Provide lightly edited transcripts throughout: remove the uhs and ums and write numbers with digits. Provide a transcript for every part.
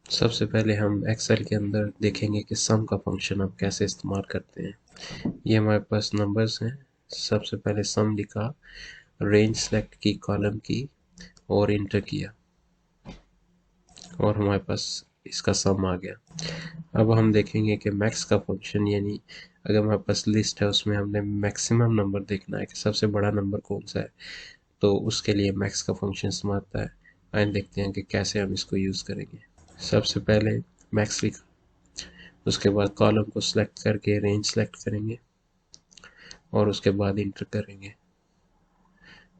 सबसे पहले हम एक्सेल के अंदर देखेंगे कि सम का फंक्शन हम कैसे इस्तेमाल करते हैं। ये हमारे पास नंबर्स हैं। सबसे पहले सम लिखा, रेंज सेलेक्ट की, कॉलम की और इंटर किया और हमारे पास इसका सम आ गया। अब हम देखेंगे कि मैक्स का फंक्शन, यानी अगर हमारे पास लिस्ट है उसमें हमने मैक्सिमम नंबर देखना है कि सबसे बड़ा नंबर कौन सा है, तो उसके लिए मैक्स का फंक्शन इस्तेमाल आता है। आइए देखते हैं कि कैसे हम इसको यूज़ करेंगे। सबसे पहले मैक्स लिखा, उसके बाद कॉलम को सिलेक्ट करके रेंज सेलेक्ट करेंगे और उसके बाद इंटर करेंगे।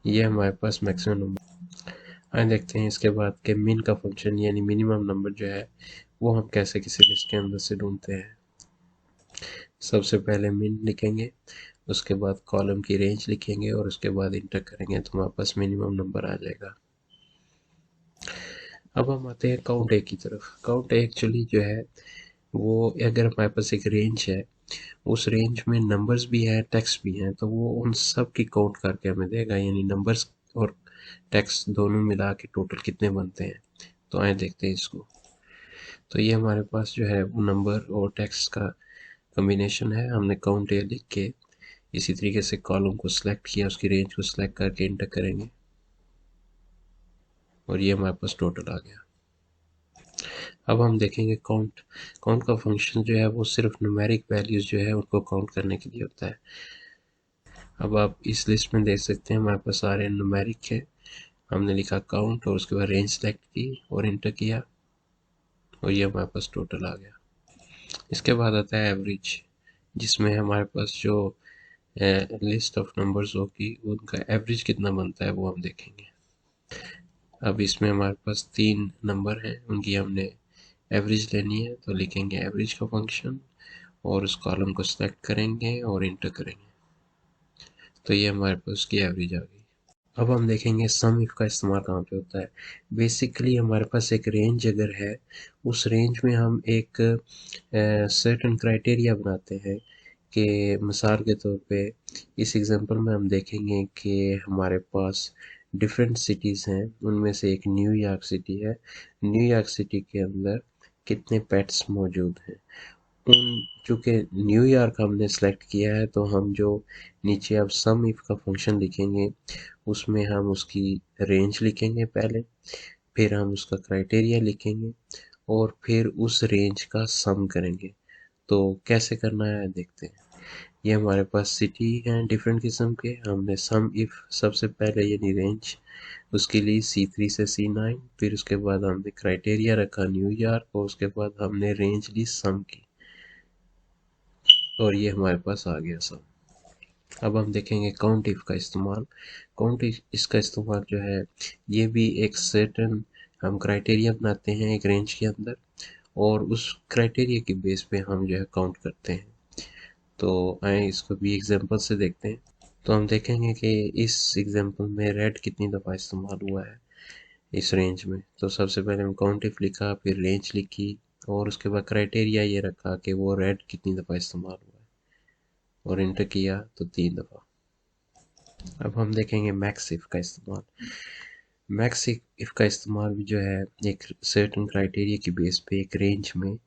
ये हमारे पास मैक्सिमम नंबर। आइए देखते हैं इसके बाद के मिन का फंक्शन, यानी मिनिमम नंबर जो है वो हम कैसे किसी लिस्ट के अंदर से ढूंढते हैं। सबसे पहले मिन लिखेंगे, उसके बाद कॉलम की रेंज लिखेंगे और उसके बाद इंटर करेंगे तो हमारे पास मिनिमम नंबर आ जाएगा। अब हम आते हैं काउंट ए की तरफ। काउंट ए एक्चुअली जो है वो, अगर हमारे पास एक रेंज है, उस रेंज में नंबर्स भी हैं, टेक्स्ट भी हैं, तो वो उन सब की काउंट करके हमें देगा, यानी नंबर्स और टेक्स्ट दोनों मिला के टोटल कितने बनते हैं। तो आए देखते हैं इसको। तो ये हमारे पास जो है वो नंबर और टेक्स्ट का कॉम्बिनेशन है। हमने काउंट ए लिख के इसी तरीके से कॉलम को सिलेक्ट किया, उसकी रेंज को सिलेक्ट करके इंटर करेंगे और ये हमारे पास टोटल आ गया। अब हम देखेंगे काउंट। काउंट का फंक्शन जो है वो सिर्फ न्यूमेरिक वैल्यूज जो है उनको काउंट करने के लिए होता है। अब आप इस लिस्ट में देख सकते हैं हमारे पास सारे न्यूमेरिक है। हमने लिखा काउंट और उसके बाद रेंज सेलेक्ट की और इंटर किया और ये हमारे पास टोटल आ गया। इसके बाद आता है एवरेज, जिसमें हमारे पास जो लिस्ट ऑफ नंबर्स होगी उनका एवरेज कितना बनता है वो हम देखेंगे। अब इसमें हमारे पास 3 नंबर हैं, उनकी हमने एवरेज लेनी है, तो लिखेंगे एवरेज का फंक्शन और उस कॉलम को सिलेक्ट करेंगे और इंटर करेंगे, तो ये हमारे पास उसकी एवरेज आ गई। अब हम देखेंगे सम इफ का इस्तेमाल कहाँ पे होता है। बेसिकली हमारे पास एक रेंज अगर है, उस रेंज में हम एक सर्टेन क्राइटेरिया बनाते हैं कि मिसाल के तौर पे इस एग्जांपल में हम देखेंगे कि हमारे पास डिफरेंट सिटीज़ हैं, उनमें से एक न्यूयॉर्क सिटी है। न्यूयॉर्क सिटी के अंदर कितने पेट्स मौजूद हैं। चूँकि न्यूयॉर्क हमने सेलेक्ट किया है, तो हम जो नीचे अब सम इफ का फंक्शन लिखेंगे उसमें हम उसकी रेंज लिखेंगे पहले, फिर हम उसका क्राइटेरिया लिखेंगे और फिर उस रेंज का सम करेंगे। तो कैसे करना है देखते हैं। ये हमारे पास सिटी हैं डिफरेंट किस्म के। हमने सम इफ सबसे पहले यानी रेंज उसके लिए C3 से C9, फिर उसके बाद हमने क्राइटेरिया रखा न्यूयॉर्क और उसके बाद हमने रेंज ली सम की और ये हमारे पास आ गया सम। अब हम देखेंगे काउंट इफ का इस्तेमाल। काउंट इसका इस्तेमाल जो है ये भी एक सर्टेन हम क्राइटेरिया बनाते हैं एक रेंज के अंदर और उस क्राइटेरिया की बेस पे हम जो है काउंट करते हैं। तो आए इसको भी एग्जांपल से देखते हैं। तो हम देखेंगे कि इस एग्जांपल में रेड कितनी दफ़ा इस्तेमाल हुआ है इस रेंज में। तो सबसे पहले हम काउंट इफ लिखा, फिर रेंज लिखी और उसके बाद क्राइटेरिया ये रखा कि वो रेड कितनी दफ़ा इस्तेमाल हुआ है और इंटर किया तो 3 दफ़ा। अब हम देखेंगे मैक्स इफ का इस्तेमाल। मैक्स इफ का इस्तेमाल भी जो है एक सर्टेन क्राइटेरिया की बेस पे एक रेंज में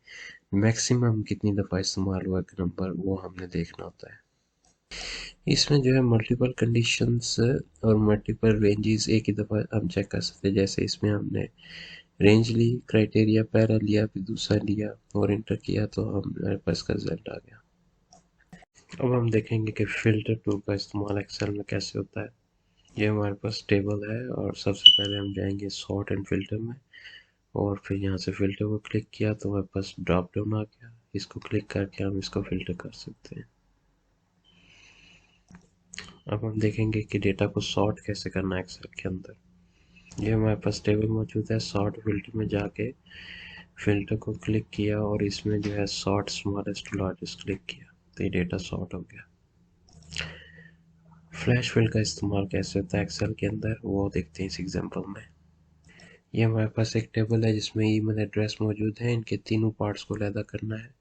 मैक्सिमम कितनी दफ़ा इस्तेमाल हुआ एक नंबर वो हमने देखना होता है। इसमें जो है मल्टीपल कंडीशंस और मल्टीपल रेंजेस एक ही दफ़ा हम चेक कर सकते हैं। जैसे इसमें हमने रेंज ली, क्राइटेरिया पहला लिया, फिर दूसरा लिया और इंटर किया तो हमारे पास का रिजल्ट आ गया। अब हम देखेंगे कि फ़िल्टर टूल का इस्तेमाल एक्सेल में कैसे होता है। ये हमारे पास टेबल है और सबसे पहले हम जाएंगे सॉर्ट एंड फिल्टर में और फिर यहाँ से फ़िल्टर को क्लिक किया तो हमारे पास ड्रॉप डाउन आ गया। इसको क्लिक करके हम इसको फ़िल्टर कर सकते हैं। अब हम देखेंगे कि डेटा को सॉर्ट कैसे करना है एक्सेल के अंदर। ये हमारे पास टेबल मौजूद है। सॉर्ट फिल्टर में जाके फिल्टर को क्लिक किया और इसमें जो है sort smallest to largest click किया तो ये डेटा सॉर्ट हो गया। फ्लैश फिल का इस्तेमाल कैसे होता है एक्सेल के अंदर वो देखते हैं इस एग्जांपल में। ये हमारे पास एक टेबल है जिसमें ईमेल एड्रेस मौजूद है। इनके तीनों पार्ट्स को अलग करना है।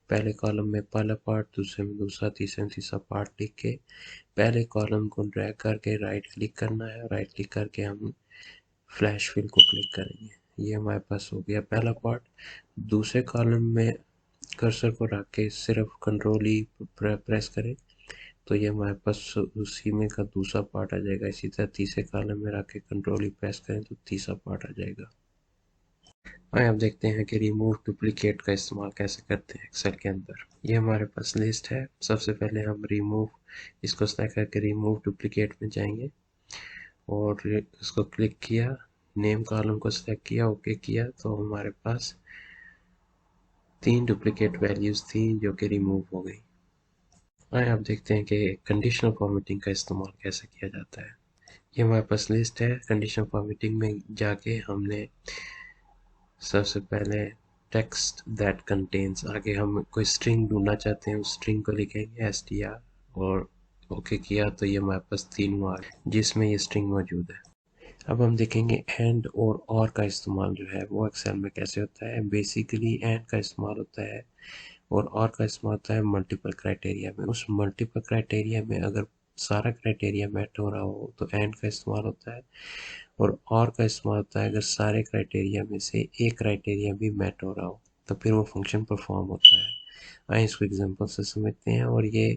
पहले कॉलम में पहला पार्ट, दूसरे में दूसरा, तीसरे में तीसरा पार्ट लिख के पहले कॉलम को ड्रैग करके राइट क्लिक करना है। राइट क्लिक करके हम फ्लैश फिल को क्लिक करेंगे। ये हमारे पास हो गया पहला पार्ट। दूसरे कॉलम में कर्सर को रख के सिर्फ कंट्रोल ही प्रेस करें तो ये हमारे पास उसी में का दूसरा पार्ट आ जाएगा। इसी तरह तीसरे कॉलम में रख के कंट्रोल ही प्रेस करें तो तीसरा पार्ट आ जाएगा। आइए अब देखते हैं कि रिमूव डुप्लीकेट का इस्तेमाल कैसे करते हैं एक्सेल के अंदर। ये हमारे पास लिस्ट है। सबसे पहले हम रिमूव इसको सेलेक्ट करके रिमूव डुप्लीकेट में जाएंगे और इसको क्लिक किया, नेम कॉलम को सेलेक्ट किया, ओके किया तो हमारे पास 3 डुप्लीकेट वैल्यूज थी जो कि रिमूव हो गई। आइए अब देखते हैं कि कंडीशनल फॉर्मेटिंग का इस्तेमाल कैसे किया जाता है। ये हमारे पास लिस्ट है। कंडीशनल फॉर्मेटिंग में जाके हमने सबसे पहले टेक्स्ट दैट कंटेन्स, आगे हम कोई स्ट्रिंग ढूंढना चाहते हैं उस स्ट्रिंग को लिखेंगे str और ओके किया तो ये हमारे पास 3 हुआ जिसमें ये स्ट्रिंग मौजूद है। अब हम देखेंगे एंड और का इस्तेमाल जो है वो एक्सेल में कैसे होता है। बेसिकली एंड का इस्तेमाल होता है और का इस्तेमाल होता है मल्टीपल क्राइटेरिया में। उस मल्टीपल क्राइटेरिया में अगर सारा क्राइटेरिया मैट हो रहा हो तो एंड का इस्तेमाल होता है और का इस्तेमाल होता है अगर सारे क्राइटेरिया में से एक क्राइटेरिया भी मैट हो रहा हो तो फिर वो फंक्शन परफॉर्म होता है। आइए इसको एग्जांपल से समझते हैं। और ये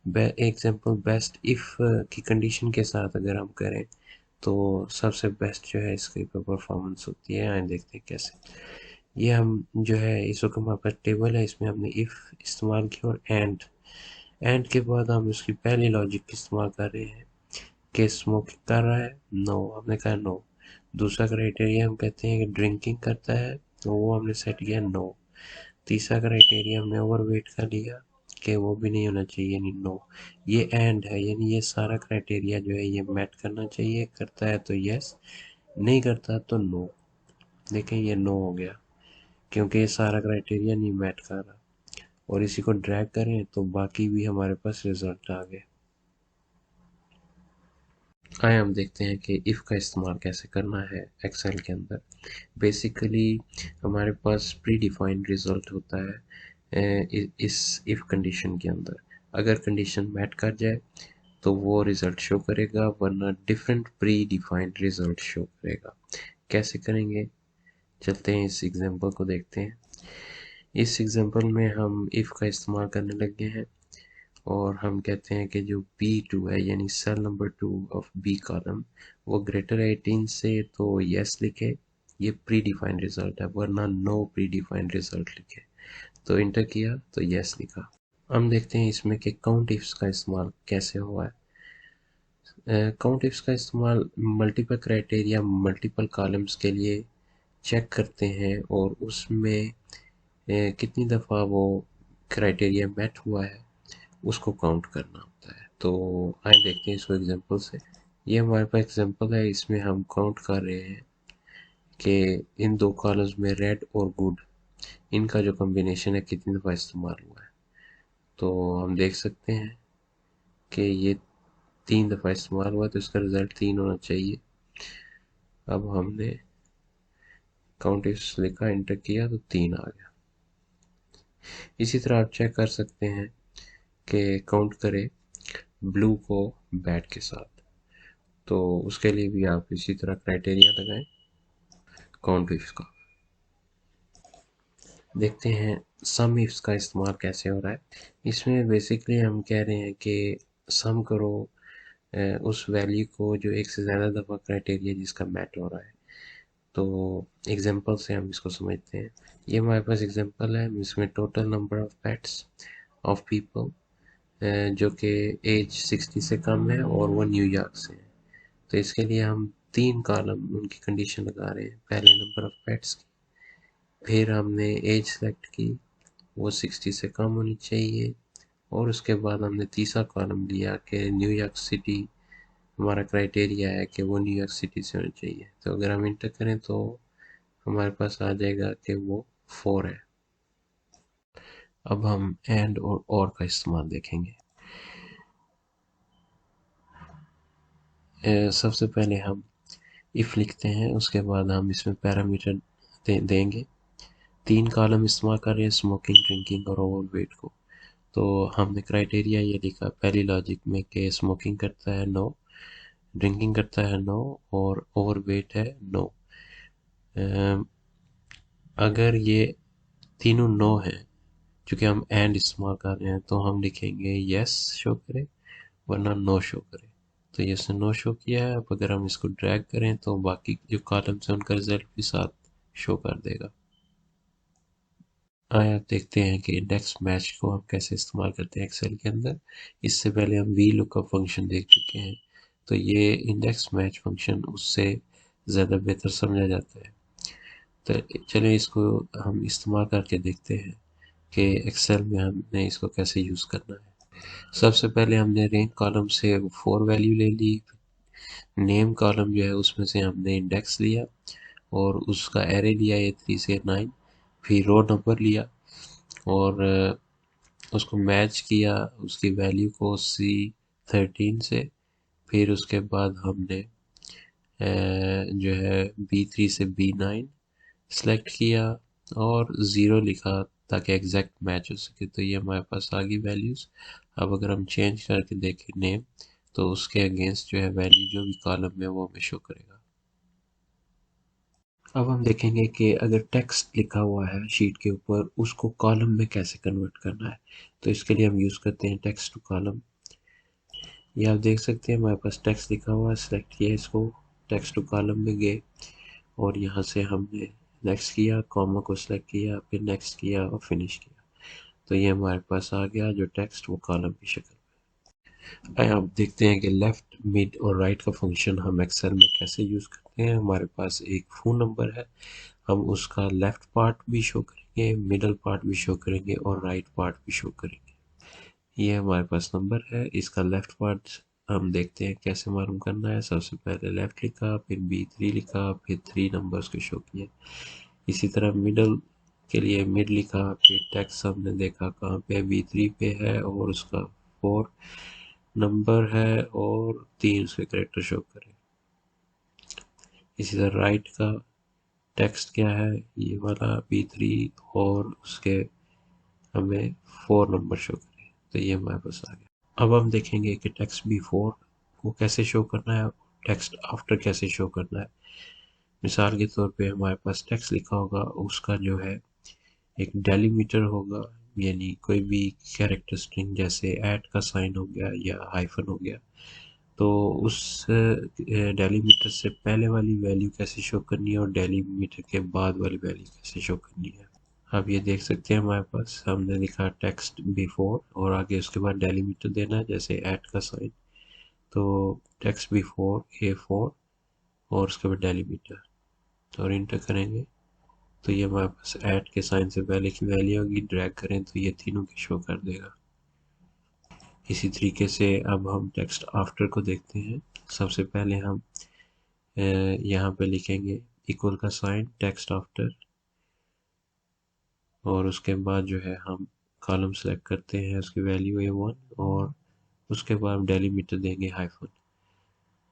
एग्जांपल बेस्ट इफ की कंडीशन के साथ अगर हम करें तो सबसे बेस्ट जो है इसकी परफॉर्मेंस होती है। आइए देखते हैं कैसे। ये हम जो है इस वक्त हमारे पास टेबल है, इसमें हमने इफ़ इस्तेमाल किया और एंड के बाद हम इसकी पहली लॉजिक इस्तेमाल कर रहे हैं कि स्मोकिंग कर रहा है, नो, हमने कहा नो। दूसरा क्राइटेरिया हम कहते हैं कि ड्रिंकिंग करता है तो वो हमने सेट किया नो। तीसरा क्राइटेरिया हमने ओवरवेट का लिया कि वो भी नहीं होना चाहिए, यानी नो। ये एंड है, यानी ये सारा क्राइटेरिया जो है ये मैट करना चाहिए, करता है तो यस, नहीं करता तो नो। देखें ये नो हो गया क्योंकि ये सारा क्राइटेरिया नहीं मैट कर रहा। और इसी को ड्रैग करें तो बाकी भी हमारे पास रिजल्ट आ गए। आइए हम देखते हैं कि इफ़ का इस्तेमाल कैसे करना है एक्सेल के अंदर। बेसिकली हमारे पास प्री डिफाइंड रिजल्ट होता है इस इफ़ कंडीशन के अंदर। अगर कंडीशन मैट कर जाए तो वो रिज़ल्ट शो करेगा, वरना different pre defined result show करेगा। कैसे करेंगे, चलते हैं इस एग्जांपल को देखते हैं। इस एग्जांपल में हम इफ़ का इस्तेमाल करने लगे हैं और हम कहते हैं कि जो B2 है यानी cell number 2 of B column वो ग्रेटर 18 से तो यस लिखे, ये प्री डिफाइंड रिजल्ट है, वरना नो प्री डिफाइंड रिजल्ट लिखे। तो इंटर किया तो यस लिखा। हम देखते हैं इसमें कि काउंट इफ्स का इस्तेमाल कैसे हुआ है। काउंट इफ्स का इस्तेमाल मल्टीपल क्राइटेरिया मल्टीपल कॉलम्स के लिए चेक करते हैं और उसमें कितनी दफ़ा वो क्राइटेरिया मैट हुआ है उसको काउंट करना होता है। तो आइए देखते हैं इसको एग्जांपल से। ये हमारे पास एग्जांपल है, इसमें हम काउंट कर रहे हैं कि इन दो कॉलम्स में रेड और गुड इनका जो कॉम्बिनेशन है कितनी दफ़ा इस्तेमाल हुआ है। तो हम देख सकते हैं कि ये 3 दफ़ा इस्तेमाल हुआ तो इसका रिज़ल्ट 3 होना चाहिए। अब हमने काउंट इफ्स लिखा, इंटर किया तो 3 आ गया। इसी तरह आप चेक कर सकते हैं कि काउंट करें ब्लू को बैट के साथ, तो उसके लिए भी आप इसी तरह क्राइटेरिया लगाएं काउंट इफ्स का। देखते हैं सम इफ्स का इस्तेमाल कैसे हो रहा है। इसमें बेसिकली हम कह रहे हैं कि सम करो उस वैल्यू को जो एक से ज़्यादा दफ़ा क्राइटेरिया जिसका मैट हो रहा है। तो एग्जांपल से हम इसको समझते हैं। ये हमारे पास एग्जांपल है, इसमें total number of pets of people जो कि एज 60 से कम है और वो न्यूयॉर्क से है। तो इसके लिए हम 3 कॉलम उनकी कंडीशन लगा रहे हैं। पहले नंबर ऑफ पेट्स की, फिर हमने एज सेलेक्ट की, वो 60 से कम होनी चाहिए, और उसके बाद हमने तीसरा कॉलम लिया कि न्यूयॉर्क सिटी हमारा क्राइटेरिया है कि वो न्यूयॉर्क सिटी से होनी चाहिए। तो अगर हम इंटर करें तो हमारे पास आ जाएगा कि वो 4 है। अब हम एंड और का इस्तेमाल देखेंगे। सबसे पहले हम इफ़ लिखते हैं, उसके बाद हम इसमें पैरामीटर देंगे। 3 कॉलम इस्तेमाल कर रहे हैं, स्मोकिंग, ड्रिंकिंग और ओवरवेट को। तो हमने क्राइटेरिया ये लिखा पहली लॉजिक में कि स्मोकिंग करता है नो, ड्रिंकिंग करता है नो, और ओवरवेट है नो। अगर ये तीनों नो हैं, चूँकि हम एंड इस्तेमाल कर रहे हैं, तो हम लिखेंगे येस शो करे, वरना नो शो करे। तो ये इसने नो शो किया है। अब अगर हम इसको ड्रैग करें तो बाकी जो कॉलम्स हैं उनका रिजल्ट भी साथ शो कर देगा। आइए आप देखते हैं कि इंडेक्स मैच को हम कैसे इस्तेमाल करते हैं एक्सेल के अंदर। इससे पहले हम वी लुकअप फंक्शन देख चुके हैं, तो ये इंडेक्स मैच फंक्शन उससे ज़्यादा बेहतर समझा जाता है। तो चलिए इसको हम इस्तेमाल करके देखते हैं कि एक्सेल में हमने इसको कैसे यूज़ करना है। सबसे पहले हमने रैंक कॉलम से 4 वैल्यू ले ली। नेम कॉलम जो है उसमें से हमने इंडेक्स लिया और उसका एरे लिया ये 3 से 9। फिर रो नंबर लिया और उसको मैच किया उसकी वैल्यू को C13 से। फिर उसके बाद हमने जो है B3 से B9 सेलेक्ट किया और 0 लिखा ताकि एग्जैक्ट मैच हो सके। तो ये हमारे पास आ गई वैल्यूज़। अब अगर हम चेंज करके देखें नेम, तो उसके अगेंस्ट जो है वैल्यू जो भी कॉलम में वो हमें शो करेगा। अब हम देखेंगे कि अगर टेक्स्ट लिखा हुआ है शीट के ऊपर, उसको कॉलम में कैसे कन्वर्ट करना है। तो इसके लिए हम यूज़ करते हैं टेक्स्ट टू कॉलम। ये आप देख सकते हैं हमारे पास टेक्स्ट लिखा हुआ है, सेलेक्ट किया इसको, टेक्स्ट टू कॉलम में गए और यहाँ से हमने नेक्स्ट किया, कॉमा को सिलेक्ट किया, फिर नेक्स्ट किया और फिनिश किया। तो ये हमारे पास आ गया जो टेक्स्ट वो कॉलम की शक्ल में। आइए आप देखते हैं कि लेफ्ट मिड और राइट का फंक्शन हम एक्सेल में कैसे यूज़ करते हैं। हमारे पास एक फ़ोन नंबर है, हम उसका लेफ्ट पार्ट भी शो करेंगे, मिडल पार्ट भी शो करेंगे और राइट पार्ट भी शो करेंगे। ये हमारे पास नंबर है, इसका लेफ्ट पार्ट हम देखते हैं कैसे मालूम करना है। सबसे पहले लेफ्ट लिखा, फिर B3 लिखा, फिर 3 नंबर्स को शो किए। इसी तरह मिडल के लिए मिड लिखा, फिर टेक्स्ट हमने देखा कहाँ पे B3 पे है और उसका 4 नंबर है और 3 उसके करेक्टर शो करें। इसी तरह राइट का टेक्स्ट क्या है, ये वाला B3 और उसके हमें 4 नंबर शो करें। तो ये हमारे पास आ गया। अब हम देखेंगे कि टेक्स्ट B4 को कैसे शो करना है, टेक्स्ट आफ्टर कैसे शो करना है। मिसाल के तौर पे हमारे पास टेक्स्ट लिखा होगा, उसका जो है एक डेलीमीटर होगा, यानी कोई भी कैरेक्टर स्ट्रिंग जैसे ऐट का साइन हो गया या हाइफन हो गया, तो उस डेलीमीटर से पहले वाली वैल्यू कैसे शो करनी है और डेलीमीटर के बाद वाली वैल्यू कैसे शो करनी है। आप ये देख सकते हैं हमारे पास हमने लिखा टेक्स्ट B4 और आगे उसके बाद डेलीमीटर देना है जैसे ऐट का साइन। तो टेक्स्ट B4 A4 और उसके बाद डेलीमीटर और इंटर करेंगे तो ये हमारे पास ऐट के साइन से पहले की वैल्यू होगी। ड्रैग करें तो ये तीनों की शो कर देगा। इसी तरीके से अब हम टेक्स्ट आफ्टर को देखते हैं। सबसे पहले हम यहाँ पे लिखेंगे इक्वल का साइन टेक्स्ट आफ्टर और उसके बाद जो है हम कॉलम सेलेक्ट करते हैं, उसकी वैल्यू A1 और उसके बाद हम डेलीमीटर देंगे हाइफन।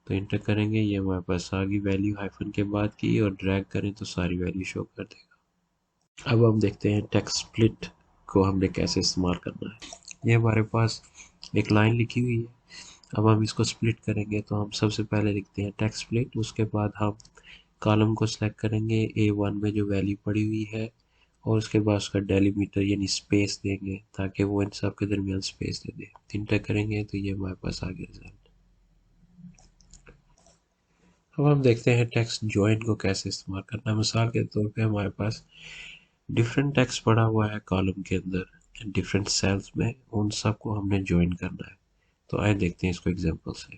तो इंटर करेंगे, ये हमारे पास आ गई वैल्यू हाइफन के बाद की और ड्रैग करें तो सारी वैल्यू शो कर देगा। अब हम देखते हैं टेक्स्ट स्प्लिट को हमने कैसे इस्तेमाल करना है। ये हमारे पास एक लाइन लिखी हुई है, अब हम इसको स्प्लिट करेंगे तो हम सबसे पहले लिखते हैं टेक्स्ट स्प्लिट। उसके बाद हम कॉलम को सिलेक्ट करेंगे, A1 में जो वैल्यू पड़ी हुई है और उसके बाद उसका डेलीमीटर यानी स्पेस देंगे ताकि वो इन सब के दरमियान स्पेस दे दे। इंटर करेंगे तो ये हमारे पास आ गया रिजल्ट। अब हम देखते हैं टेक्स्ट जॉइन को कैसे इस्तेमाल करना है। मिसाल के तौर पे हमारे पास डिफरेंट टेक्स्ट पड़ा हुआ है कॉलम के अंदर डिफरेंट सेल्स में, उन सब को हमने ज्वाइन करना है। तो आइए देखते हैं इसको एग्जांपल से।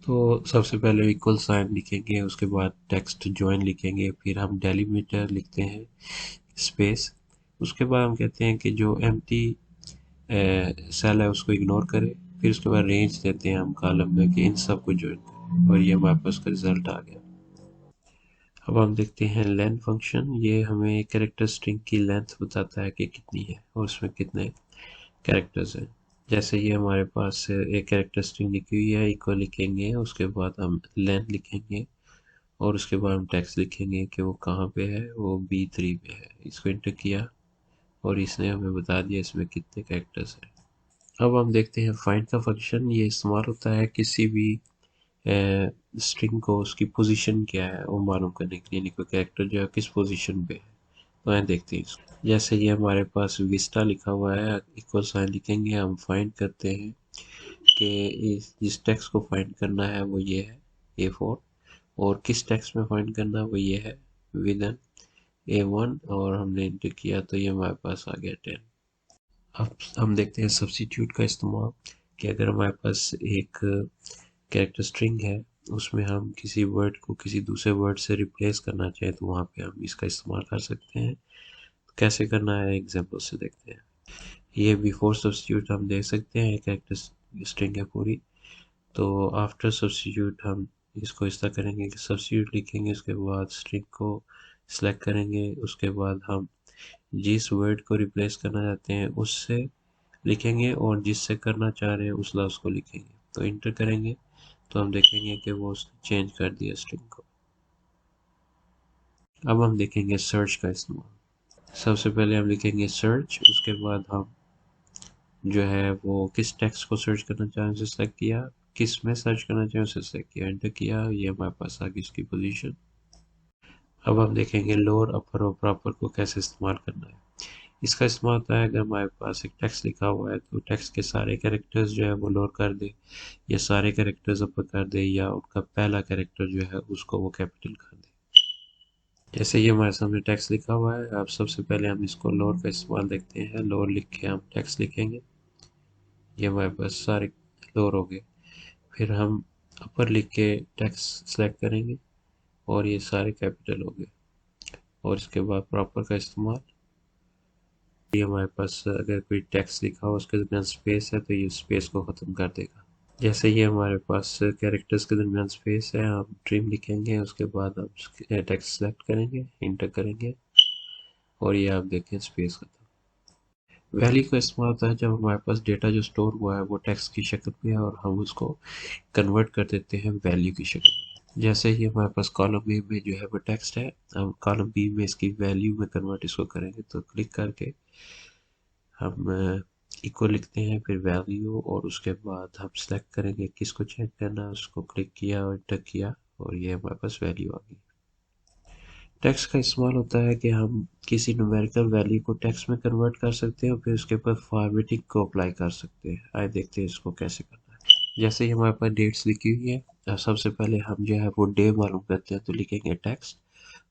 तो सबसे पहले इक्वल साइन लिखेंगे, उसके बाद टेक्स्ट जॉइन लिखेंगे, फिर हम डेलीमीटर लिखते हैं स्पेस। उसके बाद हम कहते हैं कि जो एम्प्टी सेल है उसको इग्नोर करें। फिर उसके बाद रेंज देते हैं हम कॉलम में कि इन सब को ज्वाइन करें और ये हमारे पास का रिजल्ट आ गया। अब हम देखते हैं लेंथ फंक्शन। ये हमें कैरेक्टर स्ट्रिंग की लेंथ बताता है कि कितनी है और उसमें कितने कैरेक्टर्स हैं। जैसे ये हमारे पास एक कैरेक्टर स्ट्रिंग लिखी हुई है, इक्वल लिखेंगे, उसके बाद हम लेंथ लिखेंगे और उसके बाद हम टेक्स्ट लिखेंगे कि वो कहाँ पे है, वो B3 पे है। इसको इंटर किया और इसने हमें बता दिया इसमें कितने कैरेक्टर्स हैं। अब हम देखते हैं फाइंड का फंक्शन। ये इस्तेमाल होता है किसी भी स्ट्रिंग को उसकी पोजीशन क्या है वो मालूम करने के लिए, यानी कोई कैरेक्टर जो है किस पोजीशन पे है। तो यहाँ देखते हैं इसको। जैसे ये हमारे पास विस्टा लिखा हुआ है, इक्वल साइन लिखेंगे, हम फाइंड करते हैं कि जिस टेक्स्ट को फाइंड करना है वो ये है A4, और किस टेक्स्ट में फाइंड करना है वो ये है विद A1, और हमने इंटर किया तो ये हमारे पास आ गया 10। अब हम देखते हैं सब्स्टिट्यूट का इस्तेमाल, कि अगर हमारे पास एक कैरेक्टर स्ट्रिंग है, उसमें हम किसी वर्ड को किसी दूसरे वर्ड से रिप्लेस करना चाहें तो वहाँ पे हम इसका इस्तेमाल कर सकते हैं। तो कैसे करना है एग्जांपल से देखते हैं। ये बिफोर सब्स्टिट्यूट हम देख सकते हैं, कैरेक्टर स्ट्रिंग है पूरी। तो आफ्टर सब्स्टिट्यूट हम इसको इस तरह करेंगे कि सब्स्टिट्यूट लिखेंगे, उसके बाद स्ट्रिंग को सिलेक्ट करेंगे, उसके बाद हम जिस वर्ड को रिप्लेस करना चाहते हैं उससे लिखेंगे, और जिससे करना चाह रहे हैं उस लफ्ज़ को लिखेंगे। तो इंटर करेंगे तो हम देखेंगे कि वो उसने चेंज कर दिया स्ट्रिंग को। अब हम देखेंगे सर्च का इस्तेमाल। सबसे पहले हम लिखेंगे सर्च, उसके बाद हम जो है वो किस टेक्स्ट को सर्च करना चाहें उसे सेलेक्ट किया, किस में सर्च करना चाहें उसे सेलेक्ट किया, एंटर किया, ये हमारे पास आ गई इसकी पोजीशन। अब हम देखेंगे लोअर, अपर और प्रॉपर को कैसे इस्तेमाल करना है। इसका इस्तेमाल होता है अगर हमारे पास एक टेक्स्ट लिखा हुआ है तो टेक्स्ट के सारे कैरेक्टर्स जो है वो लोअर कर दे, या सारे कैरेक्टर्स अपर कर दे, या उनका पहला कैरेक्टर जो है उसको वो कैपिटल कर दे। जैसे ये हमारे सामने टेक्स्ट लिखा हुआ है, अब सबसे पहले हम इसको लोअर का इस्तेमाल देखते हैं। लोअर लिख के हम टेक्स्ट लिखेंगे, ये हमारे पास सारे लोअर हो गए। फिर हम अपर लिख के टेक्स्ट सेलेक्ट करेंगे और ये सारे कैपिटल हो गए। और इसके बाद प्रॉपर का इस्तेमाल, ये हमारे पास अगर कोई टेक्स्ट लिखा हो उसके दरमियान स्पेस है तो ये स्पेस को ख़त्म कर देगा। जैसे ये हमारे पास कैरेक्टर्स के दरमियान स्पेस है, हम ट्रिम लिखेंगे, उसके बाद हम टेक्स्ट सेलेक्ट करेंगे, इंटर करेंगे, और ये आप देखें स्पेस खत्म। वैल्यू का इस्तेमाल होता है जब हमारे पास डेटा जो स्टोर हुआ है वो टेक्स्ट की शक्ल में है और हम उसको कन्वर्ट कर देते हैं वैल्यू की शक्ल में। जैसे ये हमारे पास कॉलम ए में जो है वो टेक्स्ट है, हम कॉलम बी में इसकी वैल्यू में कन्वर्ट इसको करेंगे, तो क्लिक करके हम इक्वल लिखते हैं, फिर वैल्यू, और उसके बाद हम सेलेक्ट करेंगे किसको चेक करना है, उसको क्लिक किया और इंटर किया, और ये हमारे पास वैल्यू आ गई। टेक्स्ट का इस्तेमाल होता है कि हम किसी न्यूमेरिकल वैल्यू को टेक्स्ट में कन्वर्ट कर सकते हैं और फिर उसके ऊपर फॉर्मेटिंग को अप्लाई कर सकते हैं। आइए देखते हैं इसको कैसे करना है। जैसे ही हमारे पास डेट्स लिखी हुई है, सबसे पहले हम जो है वो डे मालूम करते हैं, तो लिखेंगे टेक्स्ट,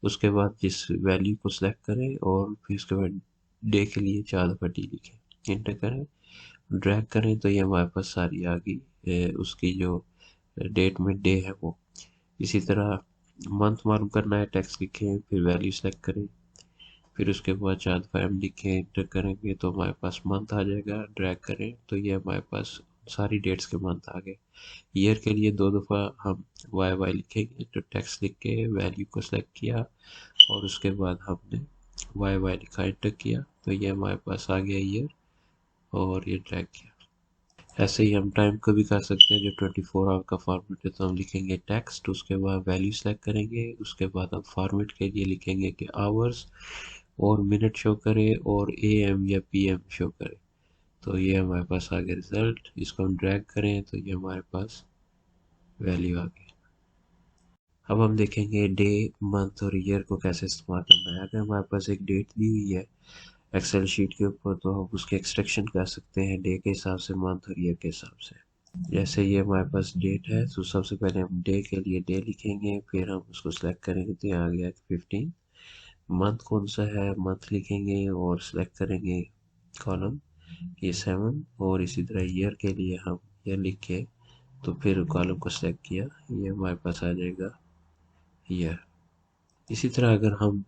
उसके बाद जिस वैल्यू को सिलेक्ट करें और फिर उसके बाद डे के लिए 4 दफ़ा डी लिखें, इंटर करें, ड्रैग करें, तो ये हमारे पास सारी आ गई उसकी जो डेट में डे है वो। इसी तरह मंथ मालूम करना है, टेक्स्ट लिखें, फिर वैल्यू सेलेक्ट करें, फिर उसके बाद 4 दफ़ा एम लिखें, इंटर करेंगे तो हमारे पास मंथ आ जाएगा, ड्रैग करें तो ये हमारे पास सारी डेट्स के मंथ आ गए। ईयर के लिए 2 दफ़ा हम वाई वाई लिखेंगे, तो टेक्स्ट लिख के वैल्यू को सिलेक्ट किया और उसके बाद हमने वाई वाई लिखा, इंटर किया, तो ये हमारे पास आ गया ईयर, और ये ड्रैग किया। ऐसे ही हम टाइम को भी कर सकते हैं, जो 24 आवर का फॉर्मेट है, तो हम लिखेंगे टेक्स्ट, उसके बाद वैल्यू सेलेक्ट करेंगे, उसके बाद हम फॉर्मेट के लिए लिखेंगे कि आवर्स और मिनट शो करे और AM या PM शो करे, तो ये हमारे पास आ गया रिजल्ट। इसको हम ड्रैग करें तो ये हमारे पास वैल्यू आ गई। अब हम देखेंगे डे, मंथ और ईयर को कैसे इस्तेमाल करना है। अगर हमारे पास एक डेट दी हुई है एक्सेल शीट के ऊपर, तो हम उसके एक्सट्रैक्शन कर सकते हैं डे के हिसाब से, मंथ और ईयर के हिसाब से। जैसे ये हमारे पास डेट है, तो सबसे पहले हम डे के लिए डे लिखेंगे, फिर हम उसको सिलेक्ट करेंगे तो यहाँ आ गया 15। मंथ कौन सा है, मंथ लिखेंगे और सिलेक्ट करेंगे कॉलम, ये 7, और इसी तरह ईयर के लिए हम ईयर लिख के तो फिर कॉलम को सिलेक्ट किया, ये हमारे पास आ जाएगा ईयर। इसी तरह अगर हम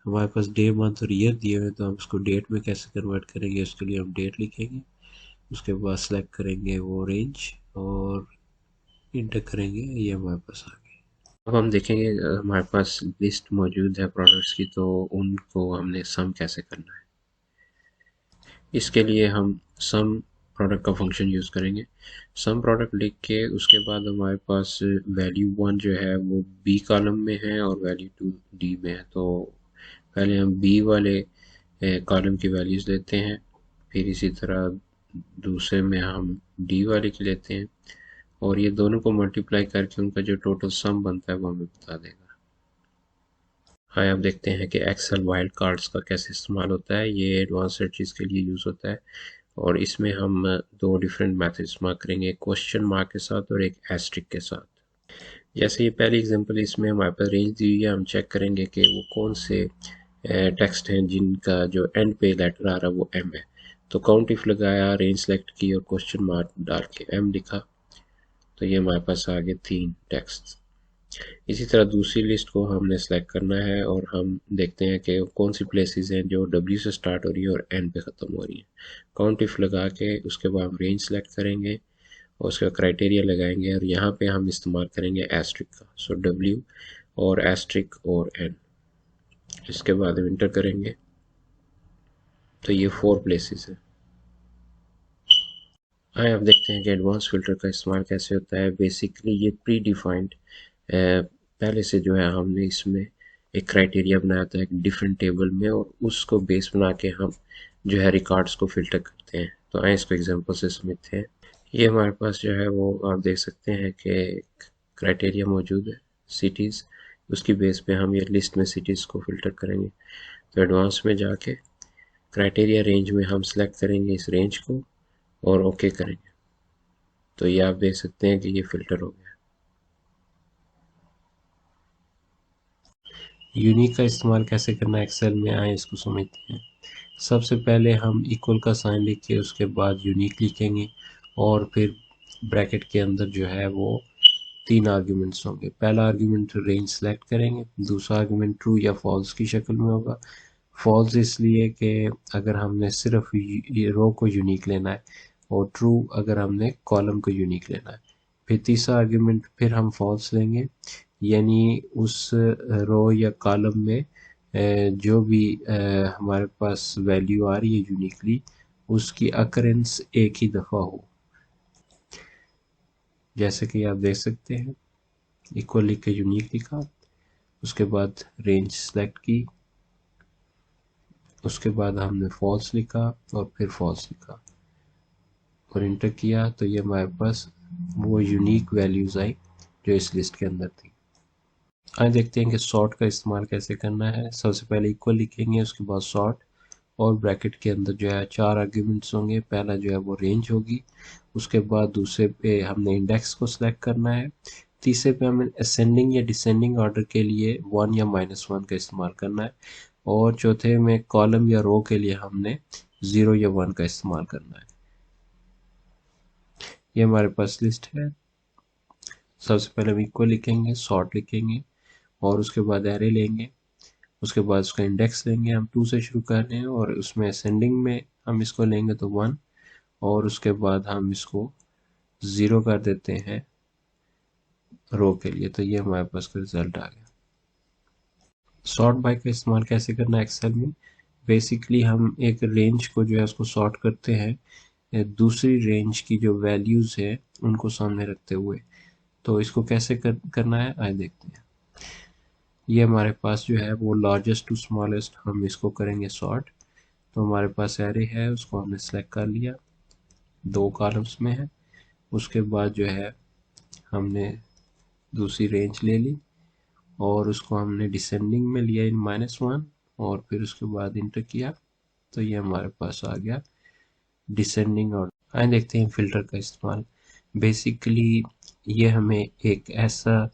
हमारे पास डे, मंथ और ईयर दिए हुए तो हम उसको डेट में कैसे कन्वर्ट करेंगे, उसके लिए हम डेट लिखेंगे, उसके बाद सेलेक्ट करेंगे वो रेंज और इंटर करेंगे, ये हमारे पास आ गए। अब हम देखेंगे हमारे पास लिस्ट मौजूद है प्रोडक्ट्स की, तो उनको हमने सम कैसे करना है। इसके लिए हम सम प्रोडक्ट का फंक्शन यूज़ करेंगे। सम प्रोडक्ट लिख के उसके बाद हमारे पास वैल्यू 1 जो है वो बी कॉलम में है और वैल्यू 2 डी में है, तो पहले हम बी वाले कॉलम की वैल्यूज़ लेते हैं, फिर इसी तरह दूसरे में हम डी वाले की लेते हैं, और ये दोनों को मल्टीप्लाई करके उनका जो टोटल सम बनता है वो हमें बता देगा। हाँ, आप देखते हैं कि एक्सेल वाइल्ड कार्ड्स का कैसे इस्तेमाल होता है। ये एडवांस सर्चेस के लिए यूज़ होता है और इसमें हम दो डिफरेंट मेथड इस्तेमाल करेंगे, एक क्वेश्चन मार्क के साथ और एक एस्ट्रिक के साथ। जैसे ये पहली एग्जांपल, इसमें हमारे पास रेंज दी हुई है, हम चेक करेंगे कि वो कौन से टेक्स्ट हैं जिनका जो एंड पे लेटर आ रहा है वो एम है। तो काउंट इफ लगाया, रेंज सेलेक्ट की और क्वेश्चन मार्क डाल के एम लिखा, तो ये हमारे पास आ गए 3 टेक्स्ट। इसी तरह दूसरी लिस्ट को हमने सेलेक्ट करना है और हम देखते हैं कि कौन सी प्लेसेस हैं जो W से स्टार्ट हो रही है और N पे ख़त्म हो रही है। काउंट इफ लगा के उसके बाद हम रेंज सेलेक्ट करेंगे और उसका क्राइटेरिया लगाएंगे और यहाँ पे हम इस्तेमाल करेंगे एस्ट्रिक का। सो W और एस्ट्रिक और N, इसके बाद हम इंटर करेंगे तो ये 4 प्लेसेस है। आइए अब देखते हैं कि एडवांस फिल्टर का इस्तेमाल कैसे होता है। बेसिकली ये प्री डिफाइंड पहले से जो है हमने इसमें एक क्राइटेरिया बनाया था एक डिफरेंट टेबल में और उसको बेस बना के हम जो है रिकॉर्ड्स को फिल्टर करते हैं। तो आइए इसको एग्जांपल से समझते हैं। ये हमारे पास जो है वो आप देख सकते हैं कि क्राइटेरिया मौजूद है सिटीज़, उसकी बेस पे हम ये लिस्ट में सिटीज़ को फिल्टर करेंगे। तो एडवांस में जाके क्राइटेरिया रेंज में हम सेलेक्ट करेंगे इस रेंज को और ओके करेंगे। तो ये आप देख सकते हैं कि ये फिल्टर हो गया। यूनिक का इस्तेमाल कैसे करना है एक्सेल में, आए इसको समझते हैं। सबसे पहले हम इक्वल का साइन लिख के उसके बाद यूनिक लिखेंगे और फिर ब्रैकेट के अंदर जो है वो 3 आर्ग्यूमेंट्स होंगे। पहला आर्ग्यूमेंट रेंज सेलेक्ट करेंगे, दूसरा आर्ग्यूमेंट ट्रू या फॉल्स की शक्ल में होगा। फॉल्स इसलिए कि अगर हमने सिर्फ रो को यूनिक लेना है और ट्रू अगर हमने कॉलम को यूनिक लेना है। फिर तीसरा आर्ग्यूमेंट फिर हम फॉल्स लेंगे, यानी उस रो या कॉलम में जो भी हमारे पास वैल्यू आ रही है यूनिकली उसकी अकरेंस एक ही दफ़ा हो। जैसे कि आप देख सकते हैं इक्वल लिख के यूनिक लिखा, उसके बाद रेंज सेलेक्ट की, उसके बाद हमने फॉल्स लिखा और फिर फॉल्स लिखा और इंटर किया, तो ये हमारे पास वो यूनिक वैल्यूज़ आई जो इस लिस्ट के अंदर थी। आइए देखते हैं कि सॉर्ट का इस्तेमाल कैसे करना है। सबसे पहले इक्वल लिखेंगे, उसके बाद सॉर्ट और ब्रैकेट के अंदर जो है 4 आर्ग्यूमेंट्स होंगे। पहला जो है वो रेंज होगी, उसके बाद दूसरे पे हमने इंडेक्स को सिलेक्ट करना है, तीसरे पे हमें असेंडिंग या डिसेंडिंग ऑर्डर के लिए 1 या -1 का इस्तेमाल करना है और चौथे में कॉलम या रो के लिए हमने 0 या 1 का इस्तेमाल करना है। ये हमारे पास लिस्ट है। सबसे पहले हम इक्वल लिखेंगे, सॉर्ट लिखेंगे और उसके बाद एरे लेंगे, उसके बाद उसका इंडेक्स लेंगे, हम 2 से शुरू कर रहे हैं और उसमें असेंडिंग में हम इसको लेंगे तो 1 और उसके बाद हम इसको 0 कर देते हैं रो के लिए। तो ये हमारे पास का रिजल्ट आ गया। सॉर्ट बाय का इस्तेमाल कैसे करना है एक्सेल में। बेसिकली हम एक रेंज को जो है उसको सॉर्ट करते हैं दूसरी रेंज की जो वैल्यूज़ है उनको सामने रखते हुए। तो इसको कैसे करना है आइए देखते हैं। ये हमारे पास जो है वो लार्जेस्ट टू स्मॉलेस्ट हम इसको करेंगे सॉर्ट। तो हमारे पास एरे है, उसको हमने सेलेक्ट कर लिया, 2 कॉलम्स में है। उसके बाद जो है हमने दूसरी रेंज ले ली और उसको हमने डिसेंडिंग में लिया इन -1 और फिर उसके बाद इंटर किया, तो ये हमारे पास आ गया डिसेंडिंग ऑर्डर। आइए देखते हैं फिल्टर का इस्तेमाल। बेसिकली ये हमें एक ऐसा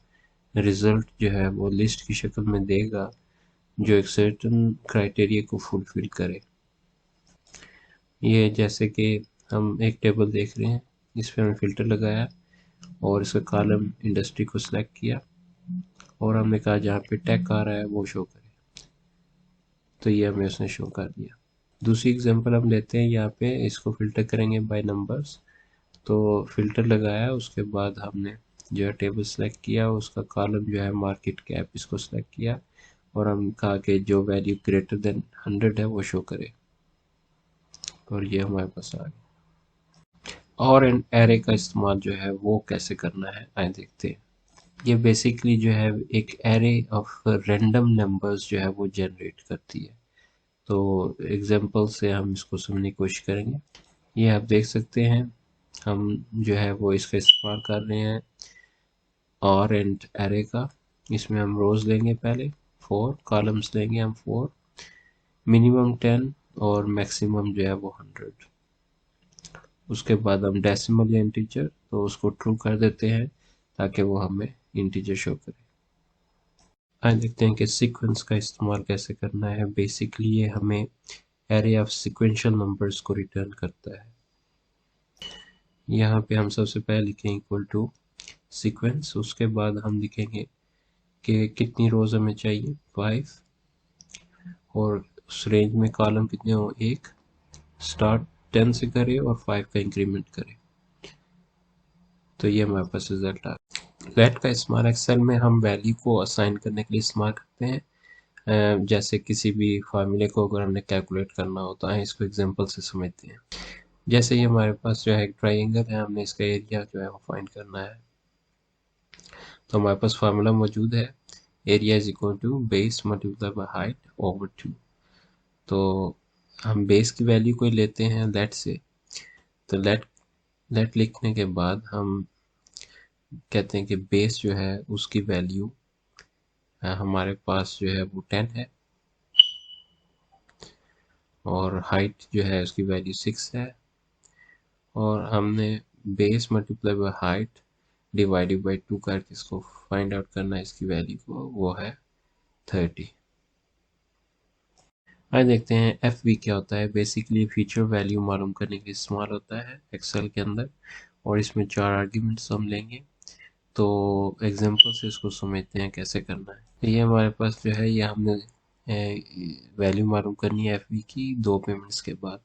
रिजल्ट जो है वो लिस्ट की शक्ल में देगा जो एक सर्टेन क्राइटेरिया को फुलफिल करे। ये जैसे कि हम एक टेबल देख रहे हैं, इस पर हमने फ़िल्टर लगाया और इसका कॉलम इंडस्ट्री को सिलेक्ट किया और हमने कहा जहाँ पे टेक आ रहा है वो शो करे, तो ये हमें उसने शो कर दिया। दूसरी एग्जांपल हम लेते हैं, यहाँ पे इसको फ़िल्टर करेंगे बाय नंबर्स। तो फ़िल्टर लगाया, उसके बाद हमने जो है टेबल सेलेक्ट किया, उसका कॉलम जो है मार्केट कैप इसको सिलेक्ट किया और हम कहा कि जो वैल्यू ग्रेटर देन 100 है वो शो करे और ये हमारे पास आ गया। और एन एरे का इस्तेमाल जो है वो कैसे करना है आइए देखते हैं। ये बेसिकली जो है एक एरे ऑफ रैंडम नंबर्स जो है वो जनरेट करती है। तो एग्जांपल से हम इसको समझने की कोशिश करेंगे। ये आप देख सकते हैं हम जो है वो इसका इस्तेमाल कर रहे हैं और एंड एरे का। इसमें हम रोज लेंगे पहले 4, कॉलम्स लेंगे हम 4, मिनिमम 10 और मैक्सिमम जो है वो 100। उसके बाद हम डेसिमल या इंटीजर तो उसको ट्रू कर देते हैं ताकि वो हमें इंटीजर शो करे। आज देखते हैं कि सीक्वेंस का इस्तेमाल कैसे करना है। बेसिकली ये हमें एरे ऑफ सिक्वेंशियल नंबर्स को रिटर्न करता है। यहाँ पे हम सबसे पहले लिखेंगे इक्वल टू सीक्वेंस, उसके बाद हम लिखेंगे कि कितनी रोज हमें चाहिए 5 और उस रेंज में कॉलम कितने हो 1, स्टार्ट 10 से करे और 5 का इंक्रीमेंट करे। तो ये हमारे पास रिजल्ट आ गया। लेट का इस्तेमाल एक्सेल में हम वैल्यू को असाइन करने के लिए इस्तेमाल करते हैं। जैसे किसी भी फार्मूले को अगर हमने कैलकुलेट करना होता है, इसको एग्जांपल से समझते हैं। जैसे ये हमारे पास जो है एक ट्राइंगल है, हमने इसका एरिया जो है वो फाइंड करना है। तो हमारे पास फार्मूला मौजूद है, area is equal to base multiply by height over 2। तो हम बेस की वैल्यू को ही लेते हैं लेट से। तो लेट लिखने के बाद हम कहते हैं कि बेस जो है उसकी वैल्यू हमारे पास जो है वो 10 है और हाइट जो है उसकी वैल्यू 6 है और हमने base multiply by height divided by 2 करके इसको फाइंड आउट करना है, इसकी वैल्यू को, वो है 30। आइए देखते हैं एफ वी क्या होता है। बेसिकली फीचर वैल्यू मालूम करने के लिए इस्तेमाल होता है एक्सेल के अंदर और इसमें 4 आर्ग्यूमेंट्स हम लेंगे। तो एग्जांपल से इसको समझते हैं कैसे करना है। तो ये हमारे पास जो है ये हमने वैल्यू मालूम करनी है एफ वी की 2 पेमेंट्स के बाद।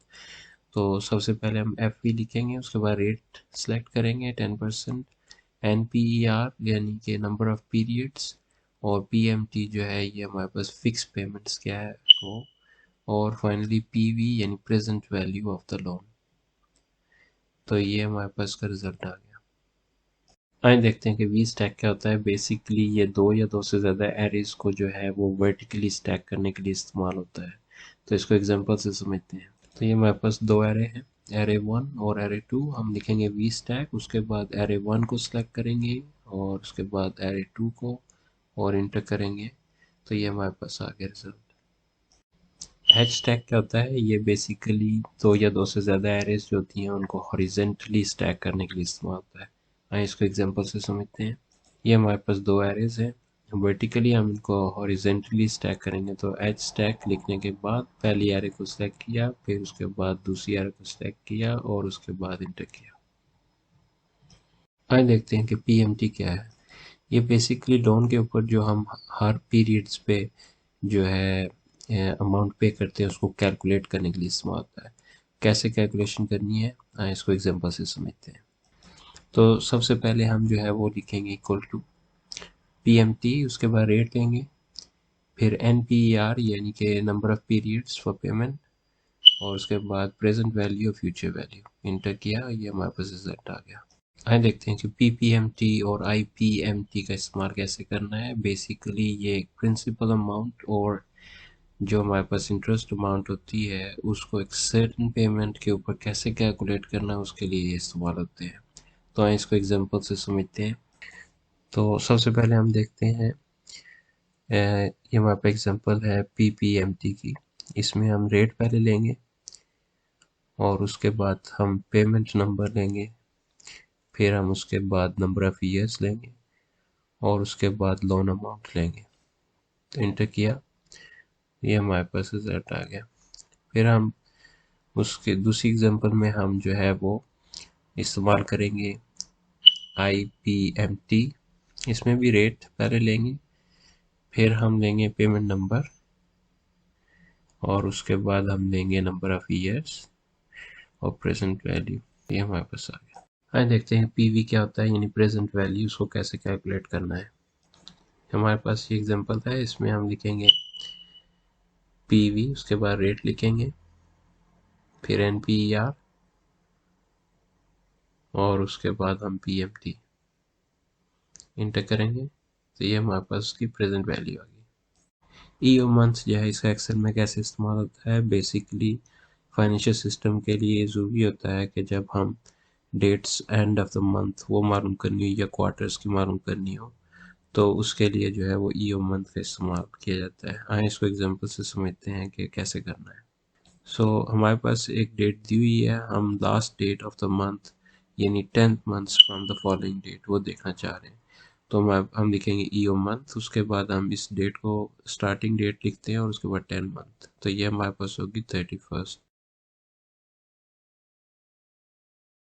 तो सबसे पहले हम एफ वी लिखेंगे, उसके बाद रेट सेलेक्ट करेंगे 10%, एन पी ई आर यानी कि नंबर ऑफ पीरियड्स, और पी एम टी जो है ये हमारे पास फिक्स पेमेंट्स क्या है वो, और फाइनली पी वी यानी present value of the loan. तो ये हमारे पास का रिजल्ट आ गया। आइए देखते हैं कि वी स्टैक क्या होता है। बेसिकली ये 2 या 2 से ज़्यादा एरेज को जो है वो वर्टिकली स्टैक करने के लिए इस्तेमाल होता है। तो इसको एग्जांपल से समझते हैं। तो ये हमारे पास 2 एरे हैं, एरे 1 और एरे 2। हम लिखेंगे वी स्टैक, उसके बाद एरे 1 को सिलेक्ट करेंगे और उसके बाद एरे 2 को और इंटर करेंगे। तो ये हमारे पास आ गया रिजल्ट। हैच स्टैक क्या होता है, ये बेसिकली 2 या 2 से ज़्यादा एरेज जो होती हैं उनको हॉरिजेंटली स्टैक करने के लिए इस्तेमाल होता है। आइए इसको एग्जांपल से समझते हैं। ये हमारे पास 2 एरेज हैं, वर्टिकली हम इनको हॉरिजेंटली स्टैक करेंगे। तो एच स्टैक लिखने के बाद पहली एरे को सिलेक्ट किया, फिर उसके बाद दूसरी एरे को सिलेक्ट किया और उसके बाद इंटर किया। आइए देखते हैं कि पीएमटी क्या है। ये बेसिकली लोन के ऊपर जो हम हर पीरियड्स पे जो है अमाउंट पे करते हैं उसको कैलकुलेट करने के लिए इस्तेमाल होता है। कैसे कैलकुलेशन करनी है आइए इसको एग्जांपल से समझते हैं। तो सबसे पहले हम जो है वो लिखेंगे इक्वल टू पीएमटी, उसके बाद रेट लेंगे, फिर एन पी ई आर यानी कि number of periods for payment, और उसके बाद प्रेजेंट वैल्यू और फ्यूचर वैल्यू इंटर किया। ये हमारे पास रिजल्ट आ गया। आइए देखते हैं कि पीपीएमटी और आईपीएमटी का इस्तेमाल कैसे करना है। बेसिकली ये एक प्रिंसिपल अमाउंट और जो हमारे पास इंटरेस्ट अमाउंट होती है उसको एक सर्टेन पेमेंट के ऊपर कैसे कैलकुलेट करना है उसके लिए ये इस्तेमाल होते हैं। तो आइए इसको एग्जांपल से समझते हैं। तो सबसे पहले हम देखते हैं ये हमारे पास एग्जांपल है पीपीएमटी की। इसमें हम रेट पहले लेंगे और उसके बाद हम पेमेंट नंबर लेंगे, फिर हम उसके बाद नंबर ऑफ़ ईयर्स लेंगे और उसके बाद लोन अमाउंट लेंगे। तो इंटर किया, ये हमारे पास रिजल्ट आ गया। फिर हम उसके दूसरी एग्जांपल में हम जो है वो इस्तेमाल करेंगे आईपीएमटी। इसमें भी रेट पहले लेंगे, फिर हम लेंगे पेमेंट नंबर और उसके बाद हम लेंगे नंबर ऑफ़ ईयर्स और प्रेजेंट वैल्यू। ये हमारे पास आ गया। आइए देखते हैं पीवी क्या होता है यानी प्रेजेंट वैल्यू, उसको कैसे कैलकुलेट करना है। हमारे पास ये एग्जांपल था, इसमें हम लिखेंगे पीवी, उसके बाद रेट लिखेंगे, फिर एनपीईआर और उसके बाद हम पीएमटी इंटर करेंगे। तो ये हमारे पास उसकी प्रेजेंट वैल्यू आ गई। ईओ मंथ जो है इसका एक्सेल में कैसे इस्तेमाल होता है। बेसिकली फाइनेंशियल सिस्टम के लिए ज़रूरी होता है कि जब हम dates end of the month वो मालूम करनी हो या क्वार्टर्स की मालूम करनी हो, तो उसके लिए जो है वो ईयर मंथ का इस्तेमाल किया जाता है। आइए इसको एग्जांपल से समझते हैं कि कैसे करना है। सो हमारे पास एक डेट दी हुई है, हम last date of the month यानी 10th month from the following date वो देखना चाह रहे हैं। तो हम लिखेंगे ईयर मंथ, उसके बाद हम इस डेट को स्टार्टिंग डेट लिखते हैं और उसके बाद 10 मंथ, तो ये हमारे पास होगी 31st